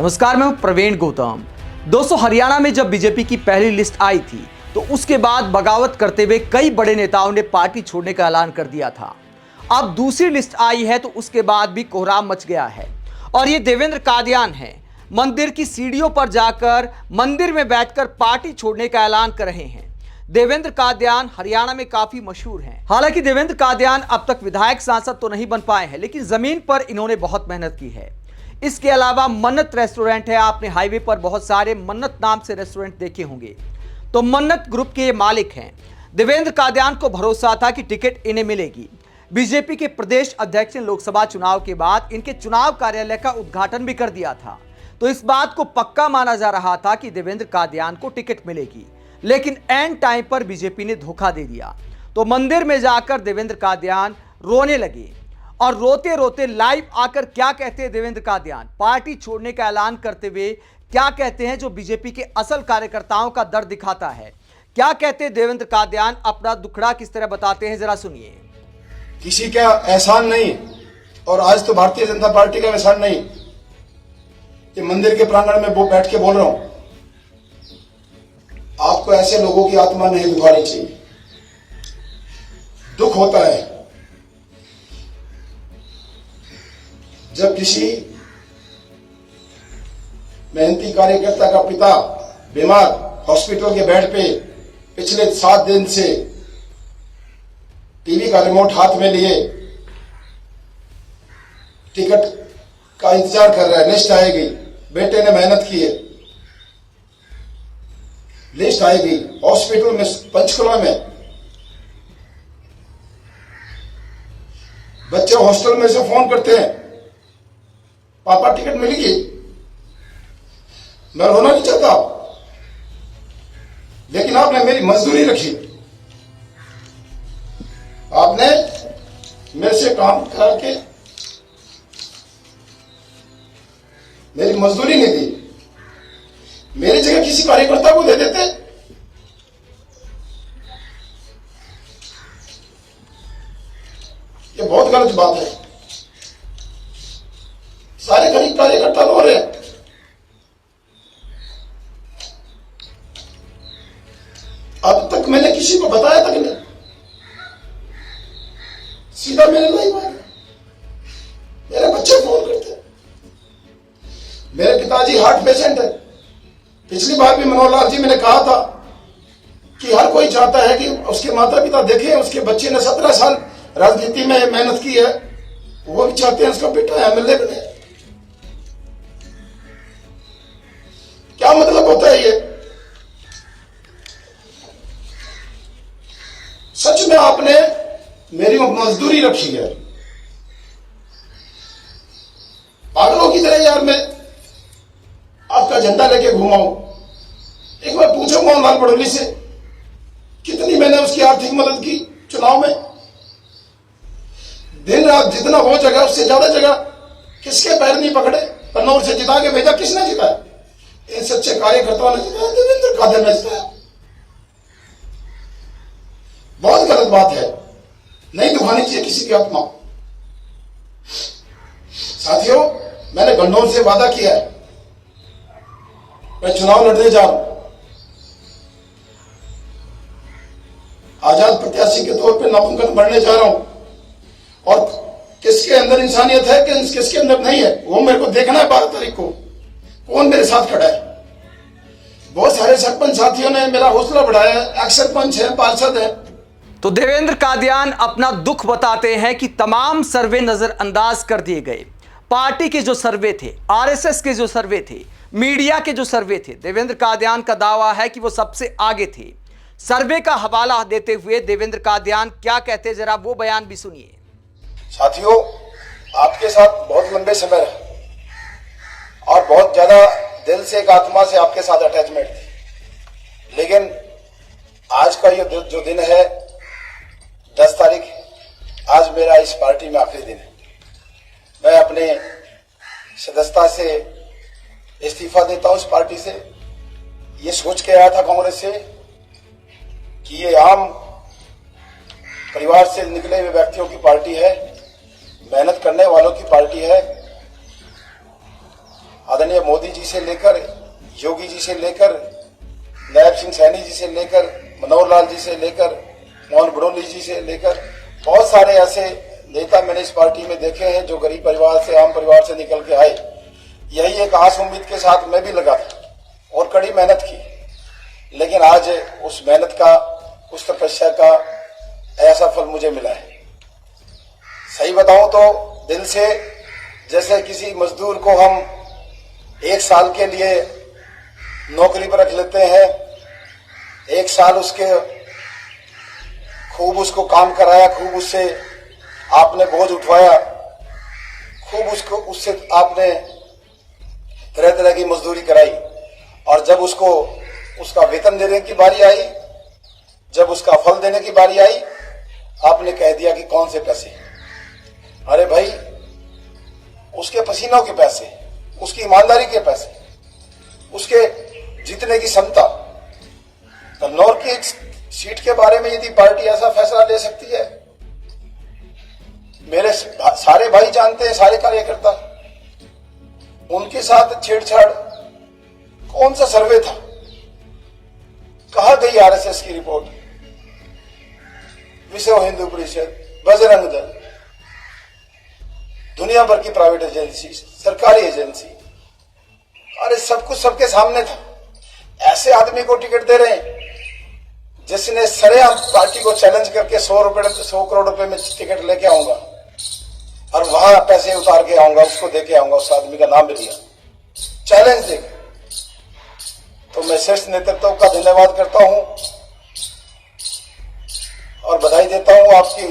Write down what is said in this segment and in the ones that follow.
नमस्कार, मैं हूं प्रवीण गौतम। दोस्तों, हरियाणा में जब बीजेपी की पहली लिस्ट आई थी तो उसके बाद बगावत करते हुए कई बड़े नेताओं ने पार्टी छोड़ने का ऐलान कर दिया था। अब दूसरी लिस्ट आई है तो उसके बाद भी कोहराम मच गया है और ये देवेंद्र कादियान है। मंदिर की सीढ़ियों पर जाकर मंदिर में बैठकर पार्टी छोड़ने का ऐलान कर रहे हैं। देवेंद्र कादियान हरियाणा में काफी मशहूर हैं। हालांकि देवेंद्र कादियान अब तक विधायक सांसद तो नहीं बन पाए हैं, लेकिन जमीन पर इन्होंने बहुत मेहनत की है। इसके अलावा मन्नत रेस्टोरेंट है, आपने हाईवे पर बहुत सारे मन्नत नाम से रेस्टोरेंट देखे होंगे, तो मन्नत ग्रुप के ये मालिक हैं। देवेंद्र कादियान को भरोसा था कि टिकट इन्हें मिलेगी। बीजेपी के प्रदेश अध्यक्ष ने लोकसभा चुनाव के बाद इनके चुनाव कार्यालय का उद्घाटन भी कर दिया था, तो इस बात को पक्का माना जा रहा था कि देवेंद्र कादियान को टिकट मिलेगी। लेकिन एंड टाइम पर बीजेपी ने धोखा दे दिया, तो मंदिर में जाकर देवेंद्र कादियान रोने लगे और रोते रोते लाइव आकर क्या कहते हैं देवेंद्र कादियान, पार्टी छोड़ने का ऐलान करते हुए क्या कहते हैं जो बीजेपी के असल कार्यकर्ताओं का दर्द दिखाता है। क्या कहते हैं देवेंद्र कादियान, अपना दुखड़ा किस तरह बताते हैं, जरा सुनिए। किसी का एहसान नहीं, और आज तो भारतीय जनता पार्टी का एहसान नहीं कि मंदिर के प्रांगण में वो बैठ के बोल रहा हूं। आपको ऐसे लोगों की आत्मा नहीं दुखानी चाहिए। दुख होता है जब किसी मेहनती कार्यकर्ता का पिता बीमार हॉस्पिटल के बेड पे पिछले 7 दिन से टीवी का रिमोट हाथ में लिए टिकट का इंतजार कर रहा है। लिस्ट आएगी, बेटे ने मेहनत की है, लिस्ट आएगी। हॉस्पिटल में पंचकुला में बच्चे हॉस्टल में से फोन करते हैं, पापा टिकट मिलेगी। मैं रोना नहीं चाहता, लेकिन आपने मेरी मजदूरी रखी, आपने मेरे से काम करके मेरी मजदूरी नहीं दी। मेरी जगह किसी कार्यकर्ता को दे देते। ये बहुत गलत बात है। सारे गरीब कार्यकर्ता रो रहे हैं। अब तक मैंने किसी को बताया तक नहीं, सीधा मेरे लाइव आ गया। मेरे बच्चे फोन करते हैं। मेरे पिताजी हार्ट पेशेंट है। पिछली बार भी मनोहर लाल जी मैंने कहा था कि हर कोई चाहता है कि उसके माता पिता देखें, उसके बच्चे ने 17 साल राजनीति में मेहनत की है, वो भी चाहते हैं उसका बेटा एमएलए बने। क्या मतलब होता है ये? सच में आपने मेरी मजदूरी रखी है। पागलों की तरह यार मैं आपका झंडा लेके घुमाऊं। एक बार पूछो मोहनलाल पड़ोली से, कितनी मैंने उसकी आर्थिक मदद की चुनाव में। दिन रात जितना वो जगह उससे ज्यादा जगह किसके पैर नहीं पकड़े। कन्नौर से जिता के भेजा, किसने जिताया? इन सच्चे कार्यकर्ताओं ने जिताया, देवेंद्र कादियान ने जिताया। बहुत गलत बात है, नहीं दुखानी चाहिए किसी की आत्मा। साथियों, मैंने गंडोर से वादा किया है, मैं चुनाव लड़ने जा रहा हूं। आजाद प्रत्याशी के तौर पे नामांकन भरने जा रहा हूं, और किसके अंदर इंसानियत है किसके अंदर नहीं है वो मेरे को देखना है। 12 तारीख को कौन मेरे साथ खड़ा है। बहुत सारे सरपंच साथियों ने मेरा हौसला बढ़ाया है, एक्स सरपंच है, पार्षद है। तो देवेंद्र कादियान अपना दुख बताते हैं कि तमाम सर्वे नजरअंदाज कर दिए गए। पार्टी के जो सर्वे थे, आरएसएस के जो सर्वे थे, मीडिया के जो सर्वे थे, देवेंद्र कादियान का दावा है कि वो सबसे आगे थे। सर्वे का हवाला देते हुए देवेंद्र कादियान क्या कहते, जरा वो बयान भी सुनिए। साथियों, आपके साथ बहुत लंबे समय रहा और बहुत ज्यादा दिल से, एक आत्मा से आपके साथ अटैचमेंट थी। लेकिन आज का ये जो दिन है, 10 तारीख, आज मेरा इस पार्टी में आखिरी दिन है। मैं अपने सदस्यता से इस्तीफा देता हूं इस पार्टी से। ये सोच के आया था कांग्रेस से कि ये आम परिवार से निकले हुए व्यक्तियों की पार्टी है, मेहनत करने वालों की पार्टी है। आदरणीय मोदी जी से लेकर, योगी जी से लेकर, नायब सिंह सैनी जी से लेकर, मनोहर लाल जी से लेकर, मोहन भड़ोली जी से लेकर बहुत सारे ऐसे नेता मैंने इस पार्टी में देखे हैं जो गरीब परिवार से, आम परिवार से निकल के आए। यही एक आस उम्मीद के साथ मैं भी लगा था और कड़ी मेहनत की, लेकिन आज उस मेहनत का, उस तपस्या का ऐसा फल मुझे मिला है। सही बताऊं तो दिल से, जैसे किसी मजदूर को हम 1 साल के लिए नौकरी पर रख लेते हैं, 1 साल उसके खूब उसको काम कराया, खूब उससे आपने बोझ उठवाया, खूब उससे आपने तरह तरह की मजदूरी कराई, और जब उसको उसका वेतन देने की बारी आई, जब उसका फल देने की बारी आई, आपने कह दिया कि कौन से पैसे। अरे भाई, उसके पसीनों के पैसे, उसकी ईमानदारी के पैसे, उसके जीतने की क्षमता। कन्नौर की एक सीट के बारे में यदि पार्टी ऐसा फैसला ले सकती है, मेरे सारे भाई जानते हैं, सारे कार्यकर्ता, उनके साथ छेड़छाड़ कौन सा सर्वे था, कहां गई आरएसएस की रिपोर्ट, विश्व हिंदू परिषद, बजरंग दल, दुनिया भर की प्राइवेट एजेंसी, सरकारी एजेंसी, अरे सब कुछ सबके सामने था। ऐसे आदमी को टिकट दे रहे हैं जिसने सरेआम पार्टी को चैलेंज करके 100 करोड़ रुपए में टिकट लेके आऊंगा और वहां पैसे उतार के आऊंगा, उसको देके आऊंगा, उस आदमी का नाम भी लिया, चैलेंज देगा। तो मैं शीर्ष नेतृत्व का धन्यवाद करता हूं और बधाई देता हूं आपकी।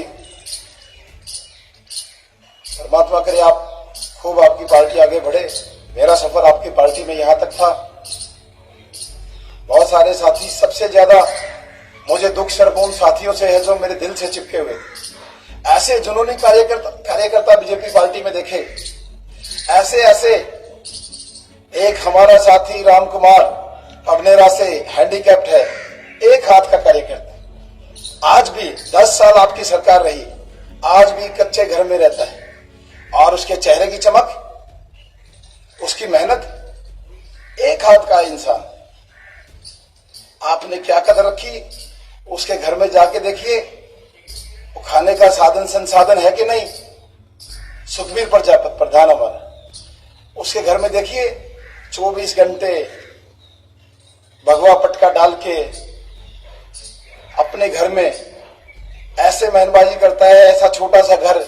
परमात्मा करे आप खूब, आपकी पार्टी आगे बढ़े। मेरा सफर आपकी पार्टी में यहां तक था। बहुत सारे साथी, सबसे ज्यादा मुझे दुख सिर्फ उन साथियों से है जो मेरे दिल से चिपके हुए। ऐसे जुनूनी कार्यकर्ता बीजेपी पार्टी में देखे, ऐसे एक हमारा साथी राम कुमार अबनेरा से हैंडीकैप्ड है, एक हाथ का कार्यकर्ता, आज भी 10 साल आपकी सरकार रही, आज भी कच्चे घर में रहता है, और उसके चेहरे की चमक, उसकी मेहनत, एक हाथ का इंसान। आपने क्या कदर रखी, उसके घर में जाके देखिए, वो खाने का साधन संसाधन है कि नहीं। सुखबीर प्रजापत प्रधान हमारा, उसके घर में देखिए 24 घंटे भगवा पटका डाल के अपने घर में ऐसे मेहनबाजी करता है। ऐसा छोटा सा घर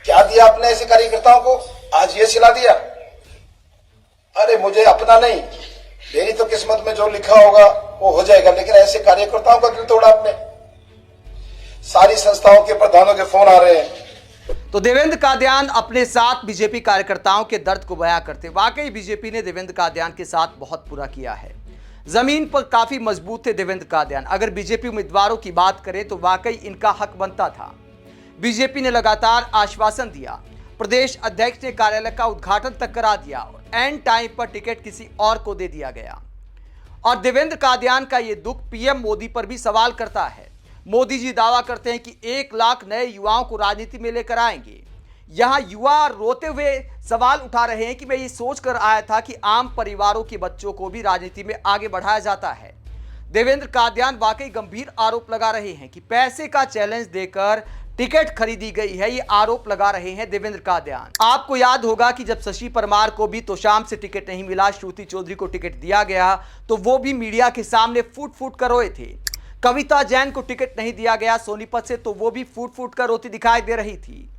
क्या दिया आपने ऐसे कार्यकर्ताओं को, आज ये सिला दिया। अरे मुझे अपना नहीं, मेरी तो किस्मत में जो लिखा होगा वो हो जाएगा, लेकिन ऐसे कार्यकर्ताओं का दिल तोड़ा आपने। सारी संस्थाओं के प्रधानों के फोन आ रहे हैं। तो देवेंद्र कादियान अपने साथ बीजेपी कार्यकर्ताओं के दर्द को बयां करते, वाकई बीजेपी ने देवेंद्र कादियान के साथ बहुत बुरा किया है। जमीन पर काफी मजबूत थे देवेंद्र कादियान। अगर बीजेपी उम्मीदवारों की बात करें तो वाकई इनका हक बनता था। बीजेपी ने लगातार आश्वासन दिया, प्रदेश अध्यक्ष ने कार्यालय का उद्घाटन तक करा दिया और एंड टाइम पर टिकट किसी और को दे दिया गया। और देवेंद्र कादियान का यह दुख पीएम मोदी पर भी सवाल करता है। मोदी जी दावा करते हैं कि 1 लाख नए युवाओं को राजनीति में लेकर आएंगे। यहां युवा रोते हुए सवाल उठा रहे हैं कि मैं ये सोचकर आया था कि आम परिवारों के बच्चों को भी राजनीति में आगे बढ़ाया जाता है। देवेंद्र कादियान वाकई गंभीर आरोप लगा रहे हैं कि पैसे का चैलेंज देकर टिकट खरीदी गई है। ये आरोप लगा रहे हैं देवेंद्र कादियान। आपको याद होगा कि जब शशि परमार को भी तोशाम से टिकट नहीं मिला, श्रुति चौधरी को टिकट दिया गया तो वो भी मीडिया के सामने फूट फूट कर रोए थे। कविता जैन को टिकट नहीं दिया गया सोनीपत से तो वो भी फूट फूट कर रोती दिखाई दे रही थी।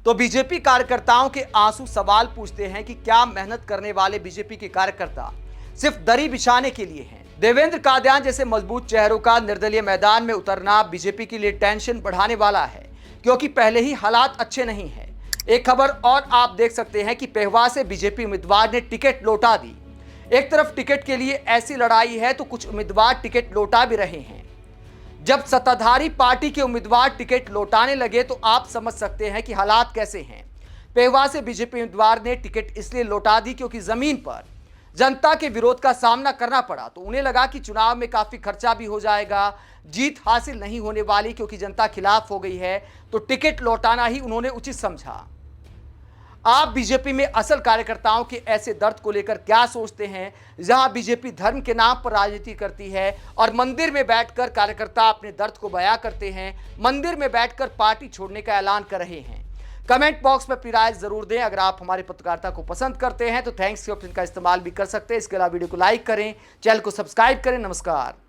तो बीजेपी कार्यकर्ताओं के आंसू सवाल पूछते हैं कि क्या मेहनत करने वाले बीजेपी के कार्यकर्ता सिर्फ दरी बिछाने के लिए हैं? देवेंद्र कादियान जैसे मजबूत चेहरों का निर्दलीय मैदान में उतरना बीजेपी के लिए टेंशन बढ़ाने वाला है, क्योंकि पहले ही हालात अच्छे नहीं हैं। एक खबर और आप देख सकते हैं कि पेहवा से बीजेपी उम्मीदवार ने टिकट लौटा दी। एक तरफ टिकट के लिए ऐसी लड़ाई है तो कुछ उम्मीदवार टिकट लौटा भी रहे हैं। जब सत्ताधारी पार्टी के उम्मीदवार टिकट लौटाने लगे तो आप समझ सकते हैं कि हालात कैसे हैं। पेहवा से बीजेपी उम्मीदवार ने टिकट इसलिए लौटा दी क्योंकि जमीन पर जनता के विरोध का सामना करना पड़ा। तो उन्हें लगा कि चुनाव में काफी खर्चा भी हो जाएगा, जीत हासिल नहीं होने वाली क्योंकि जनता खिलाफ हो गई है, तो टिकट लौटाना ही उन्होंने उचित समझा। आप बीजेपी में असल कार्यकर्ताओं के ऐसे दर्द को लेकर क्या सोचते हैं, जहां बीजेपी धर्म के नाम पर राजनीति करती है और मंदिर में बैठकर कार्यकर्ता अपने दर्द को बयां करते हैं, मंदिर में बैठकर पार्टी छोड़ने का ऐलान कर रहे हैं। कमेंट बॉक्स में अपनी राय जरूर दें। अगर आप हमारी पत्रकारिता को पसंद करते हैं तो थैंक्स के ऑप्शन का इस्तेमाल भी कर सकते हैं। इसके अलावा वीडियो को लाइक करें, चैनल को सब्सक्राइब करें। नमस्कार।